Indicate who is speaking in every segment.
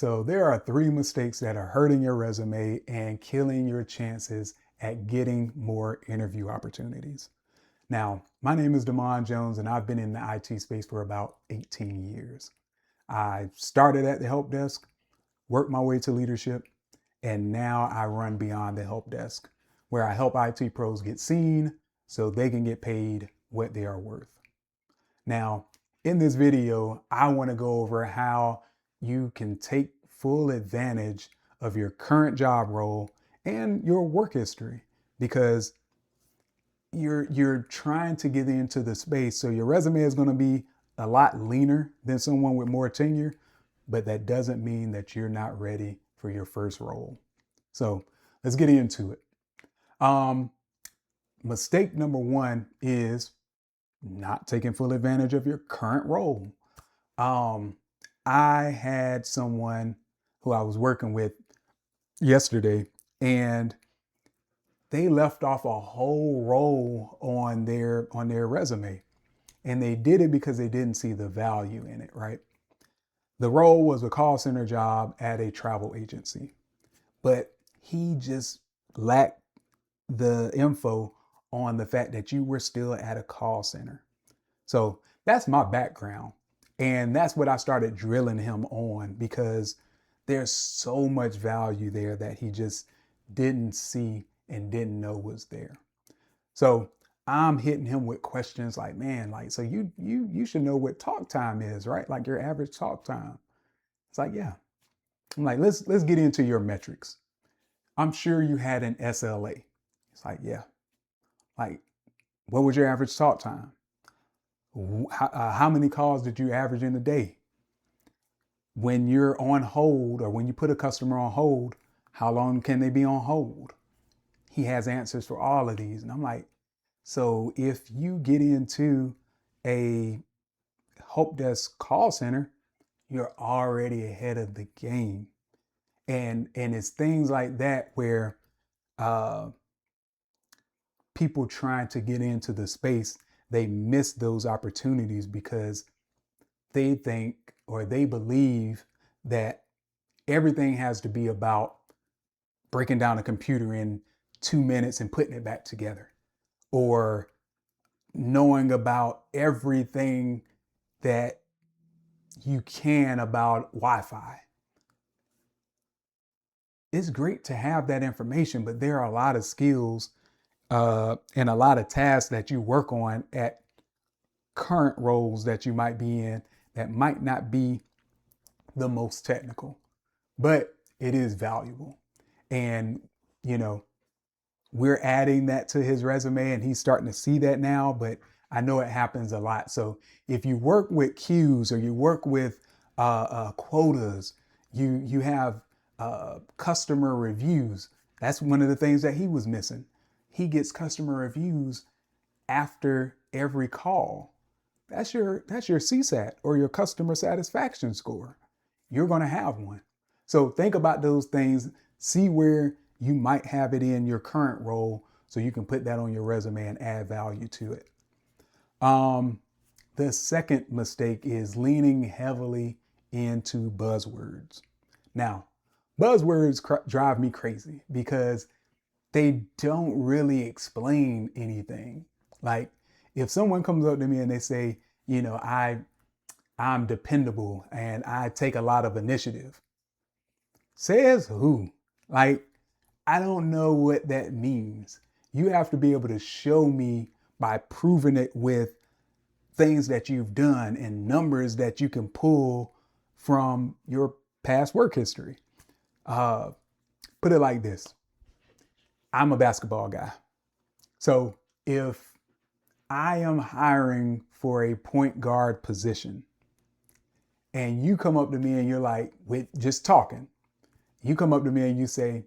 Speaker 1: So there are 3 mistakes that are hurting your resume and killing your chances at getting more interview opportunities. Now, my name is Damon Jones, and I've been in the IT space for about 18 years. I started at the help desk, worked my way to leadership, and now I run Beyond the Helpdesk, where I help IT pros get seen so they can get paid what they are worth. Now, in this video, I want to go over how you can take full advantage of your current job role and your work history, because you're trying to get into the space. So your resume is going to be a lot leaner than someone with more tenure, but that doesn't mean that you're not ready for your first role. So let's get into it. Mistake number 1 is not taking full advantage of your current role. I had someone who I was working with yesterday, and they left off a whole role on their resume, and they did it because they didn't see the value in it, right? The role was a call center job at a travel agency, but he just lacked the info on the fact that you were still at a call center. So that's my background. And that's what I started drilling him on, because there's so much value there that he just didn't see and didn't know was there. So I'm hitting him with questions like, man, like, so you should know what talk time is, right? Like your average talk time. It's like, yeah. I'm like, let's get into your metrics. I'm sure you had an SLA. It's like, yeah. Like, what was your average talk time? How many calls did you average in a day? When you're on hold, or when you put a customer on hold, how long can they be on hold? He has answers for all of these. And I'm like, so if you get into a help desk call center, you're already ahead of the game. And it's things like that where people trying to get into the space, they miss those opportunities because they think, or they believe, that everything has to be about breaking down a computer in 2 minutes and putting it back together, or knowing about everything that you can about Wi-Fi. It's great to have that information, but there are a lot of skills and a lot of tasks that you work on at current roles that you might be in that might not be the most technical, but it is valuable. And, you know, we're adding that to his resume, and he's starting to see that now, but I know it happens a lot. So if you work with queues, or you work with quotas, you have customer reviews. That's one of the things that he was missing. He gets customer reviews after every call. That's your CSAT, or your customer satisfaction score. You're going to have one. So think about those things. See where you might have it in your current role, so you can put that on your resume and add value to it. The second mistake is leaning heavily into buzzwords. Now, buzzwords drive me crazy because they don't really explain anything. Like, if someone comes up to me and they say, you know, I'm dependable and I take a lot of initiative. Says who? Like, I don't know what that means. You have to be able to show me by proving it with things that you've done and numbers that you can pull from your past work history. Put it like this. I'm a basketball guy. So if I am hiring for a point guard position, and you come up to me and you're like, with just talking, you come up to me and you say,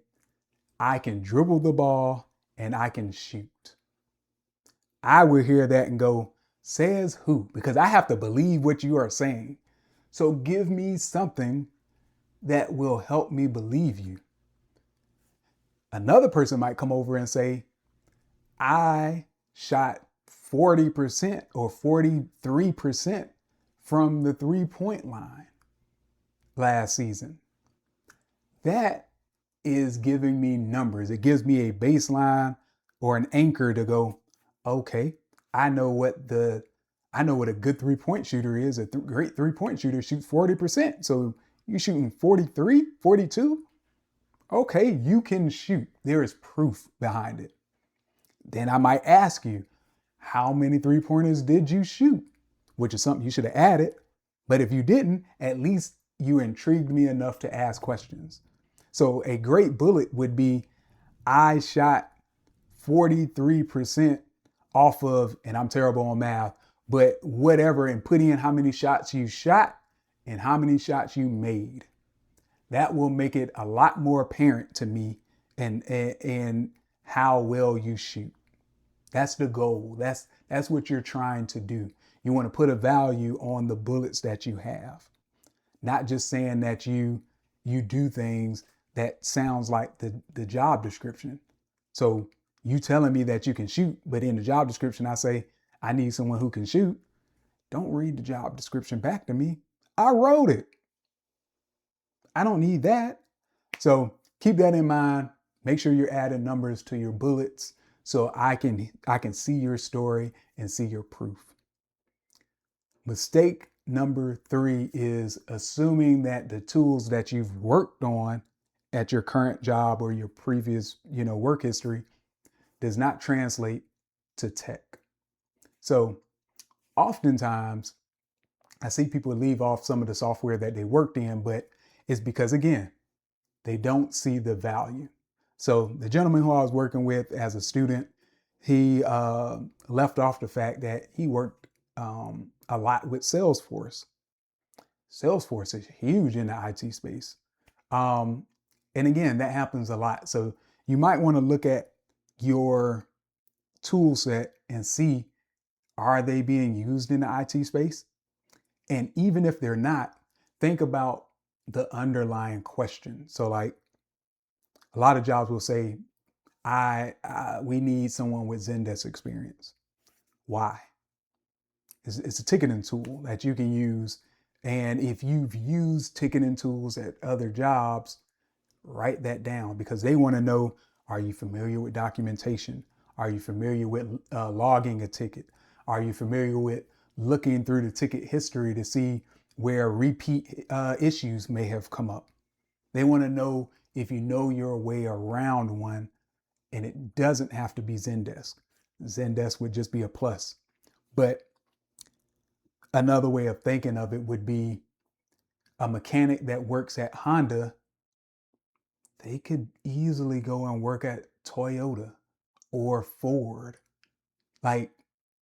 Speaker 1: I can dribble the ball and I can shoot. I will hear that and go, says who? Because I have to believe what you are saying. So give me something that will help me believe you. Another person might come over and say, I shot 40% or 43% from the 3-point line last season. That is giving me numbers. It gives me a baseline or an anchor to go, okay, I know what a good 3-point shooter is. A great 3-point shooter shoots 40%. So you're shooting 43, 42. Okay, you can shoot. There is proof behind it. Then I might ask you, how many 3-pointers did you shoot? Which is something you should have added. But if you didn't, at least you intrigued me enough to ask questions. So a great bullet would be, I shot 43% off of, and I'm terrible on math, but whatever, and put in how many shots you shot and how many shots you made. That will make it a lot more apparent to me and how well you shoot. That's the goal. That's what you're trying to do. You want to put a value on the bullets that you have, not just saying that you do things that sounds like the job description. So you telling me that you can shoot, but in the job description I say I need someone who can shoot. Don't read the job description back to me. I wrote it. I don't need that. So keep that in mind. Make sure you're adding numbers to your bullets so I can see your story and see your proof. Mistake number 3 is assuming that the tools that you've worked on at your current job or your previous, work history does not translate to tech. So oftentimes I see people leave off some of the software that they worked in, but it's because, again, they don't see the value. So the gentleman who I was working with as a student, he left off the fact that he worked a lot with Salesforce. Salesforce is huge in the IT space. And again, that happens a lot. So you might want to look at your tool set and see, are they being used in the IT space? And even if they're not, think about the underlying question. So like a lot of jobs will say, we need someone with Zendesk experience. Why? It's a ticketing tool that you can use. And if you've used ticketing tools at other jobs, write that down because they want to know, are you familiar with documentation? Are you familiar with logging a ticket? Are you familiar with looking through the ticket history to see where repeat issues may have come up? They want to know if you know your way around one, and it doesn't have to be Zendesk. Zendesk would just be a plus. But another way of thinking of it would be a mechanic that works at Honda. They could easily go and work at Toyota or Ford. Like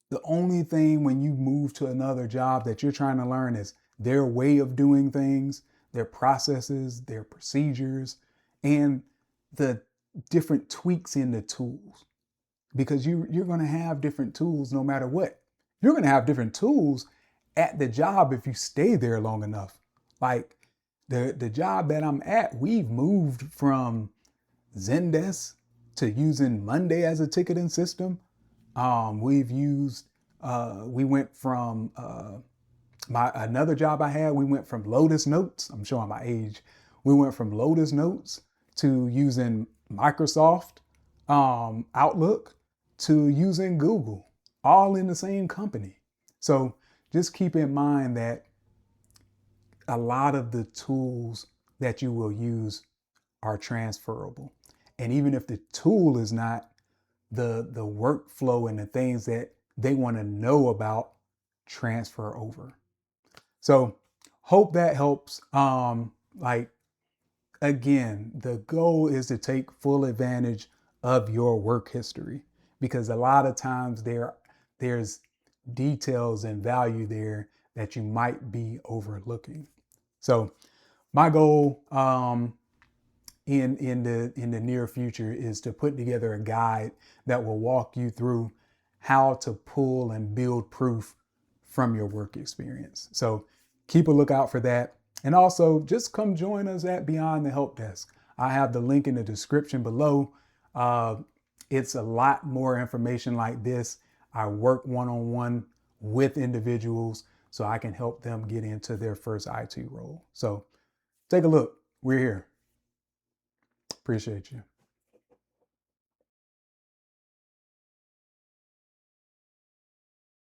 Speaker 1: the only thing when you move to another job that you're trying to learn is their way of doing things, their processes, their procedures, and the different tweaks in the tools. Because you're going to have different tools no matter what. You're going to have different tools at the job if you stay there long enough. Like the job that I'm at, we've moved from Zendesk to using Monday as a ticketing system. We went from another job I had, we went from Lotus Notes. I'm showing my age. We went from Lotus Notes to using Microsoft Outlook to using Google, all in the same company. So just keep in mind that a lot of the tools that you will use are transferable. And even if the tool is not, the workflow and the things that they want to know about transfer over. So hope that helps. Again, the goal is to take full advantage of your work history because a lot of times there's details and value there that you might be overlooking. So my goal in the near future is to put together a guide that will walk you through how to pull and build proof from your work experience. So keep a lookout for that. And also just come join us at Beyond the Helpdesk. I have the link in the description below. It's a lot more information like this. I work one-on-one with individuals so I can help them get into their first IT role. So take a look. We're here. Appreciate you.